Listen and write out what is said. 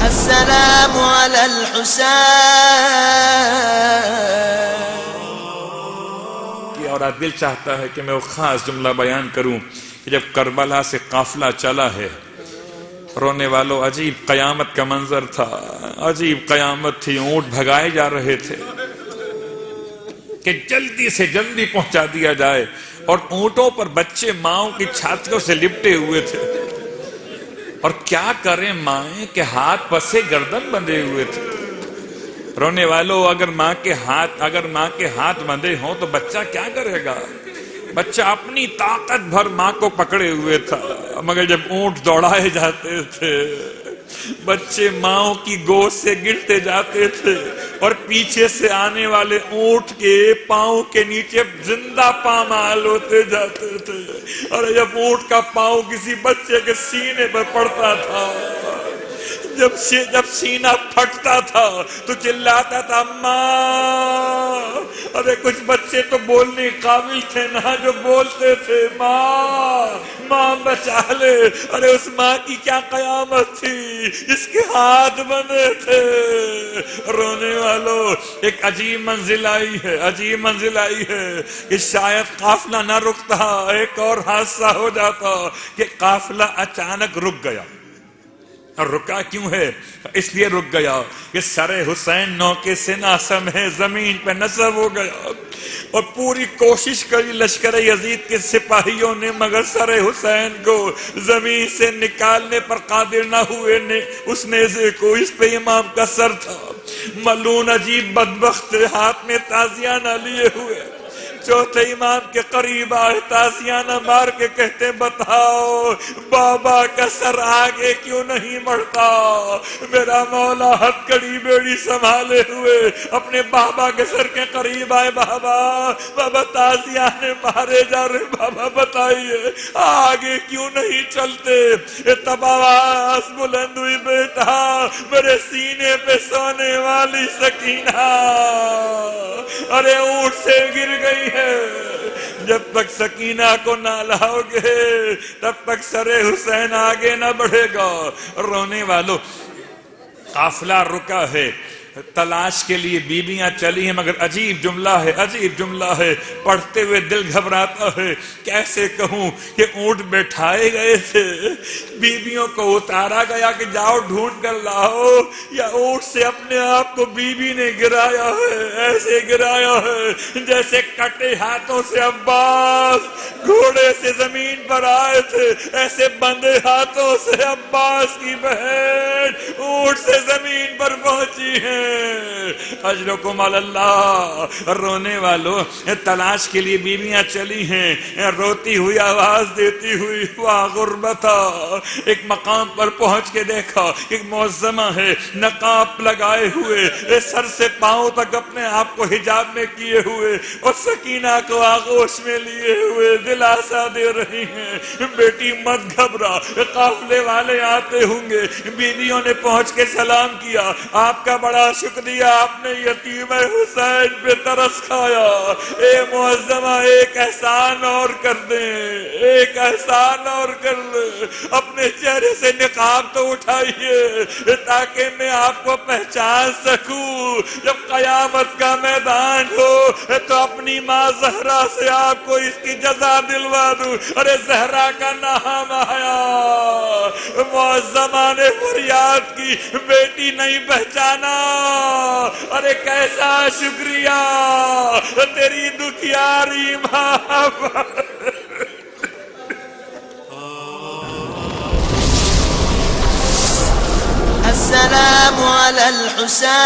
السلام علی الحسین۔ اور دل چاہتا ہے کہ میں وہ خاص جملہ بیان کروں کہ جب کربلا سے قافلہ چلا ہے، رونے والوں، عجیب قیامت کا منظر تھا، عجیب قیامت تھی۔ اونٹ بھگائے جا رہے تھے کہ جلدی سے جلدی پہنچا دیا جائے، اور اونٹوں پر بچے ماؤں کی چھاتیوں سے لپٹے ہوئے تھے، اور کیا کریں مائیں کہ ہاتھ پسے گردن بندھے ہوئے تھے۔ رونے والوں، اگر ماں کے ہاتھ بندھے ہوں تو بچہ کیا کرے گا؟ بچہ اپنی طاقت بھر ماں کو پکڑے ہوئے تھا، مگر جب اونٹ دوڑائے جاتے تھے، بچے ماں کی گود سے گرتے جاتے تھے، اور پیچھے سے آنے والے اونٹ کے پاؤں کے نیچے زندہ پامال ہوتے جاتے تھے، اور جب اونٹ کا پاؤں کسی بچے کے سینے پر پڑتا تھا، جب سینہ پھٹتا تھا تو چلاتا تھا ماں۔ ارے کچھ بچے تو بولنے قابل تھے نہ، جو بولتے تھے ماں ماں بچا لے۔ ارے اس ماں کی کیا قیامت تھی جس کے ہاتھ بندھے تھے۔ رونے والوں، ایک عجیب منزل آئی ہے کہ شاید قافلہ نہ رکتا، ایک اور حادثہ ہو جاتا کہ قافلہ اچانک رک گیا۔ اور رکا کیوں ہے؟ اس لیے رک گیا کہ سر حسین نوکے سے ناسم ہے، زمین پہ نصب ہو گیا، اور پوری کوشش کری لشکر یزید کے سپاہیوں نے، مگر سر حسین کو زمین سے نکالنے پر قادر نہ ہوئے۔ اس نیزے کو، اس پہ امام کا سر تھا، ملعون عجیب بدبخت ہاتھ میں تازیانہ لیے ہوئے، چوتھے امام کے قریب آئے، تازیانہ مار کے کہتے بتاؤ بابا کا سر آگے کیوں نہیں بڑھتا؟ میرا مولا ہتھ کڑی بیڑی سنبھالے ہوئے اپنے بابا کے سر کے قریب آئے، بابا تازیانے مارے جا رہے، بابا بتائیے آگے کیوں نہیں چلتے؟ تب آواز بلند ہوئی، بیٹا میرے سینے پہ سونے والی سکینہ ارے اونٹ سے گر گئی ہے، جب تک سکینہ کو نہ لاؤ گے تب تک سر حسین آگے نہ بڑھے گا۔ رونے والوں، قافلہ رکا ہے، تلاش کے لیے بیویاں چلی ہیں، مگر عجیب جملہ ہے، پڑھتے ہوئے دل گھبراتا ہے۔ کیسے کہوں کہ اونٹ بیٹھائے گئے تھے، بیویوں کو اتارا گیا کہ جاؤ ڈھونڈ کر لاؤ، یا اونٹ سے اپنے آپ کو بیوی نے گرایا ہے، ایسے گرایا ہے جیسے کٹے ہاتھوں سے عباس گھوڑے سے زمین پر آئے تھے، ایسے بندے ہاتھوں سے عباس کی بہن اونٹ سے زمین پر پہنچی ہیں۔ اجرکم علی اللہ۔ رونے والوں، تلاش کے لیے بیویاں چلی ہیں، روتی ہوئی آواز دیتی ہوئی، واہ غربتا۔ ایک مقام پر پہنچ کے دیکھا ایک معظمہ ہے، نقاب لگائے ہوئے، سر سے پاؤں تک اپنے آپ کو حجاب میں کیے ہوئے، اور سکینہ کو آغوش میں لیے ہوئے دلاسا دے رہی ہیں، بیٹی مت گھبرا، قافلے والے آتے ہوں گے۔ بیویوں نے پہنچ کے سلام کیا، آپ کا بڑا شکریہ، آپ نے یتیم حسین پہ ترس کھایا۔ اے معظمہ ایک احسان اور کر دیں، ایک احسان اور کر لیں، اپنے چہرے سے نقاب تو اٹھائیے تاکہ میں آپ کو پہچان سکوں۔ جب قیامت کا میدان ہو تو اپنی ماں زہرا سے آپ کو اس کی جزا دلوا دوں۔ ارے زہرا کا نام آیا، معظمہ نے فریاد کی، بیٹی نہیں پہچانا؟ ارے کیسا شکریہ تیری دکھیاری ماں۔ السلام علی الحسین۔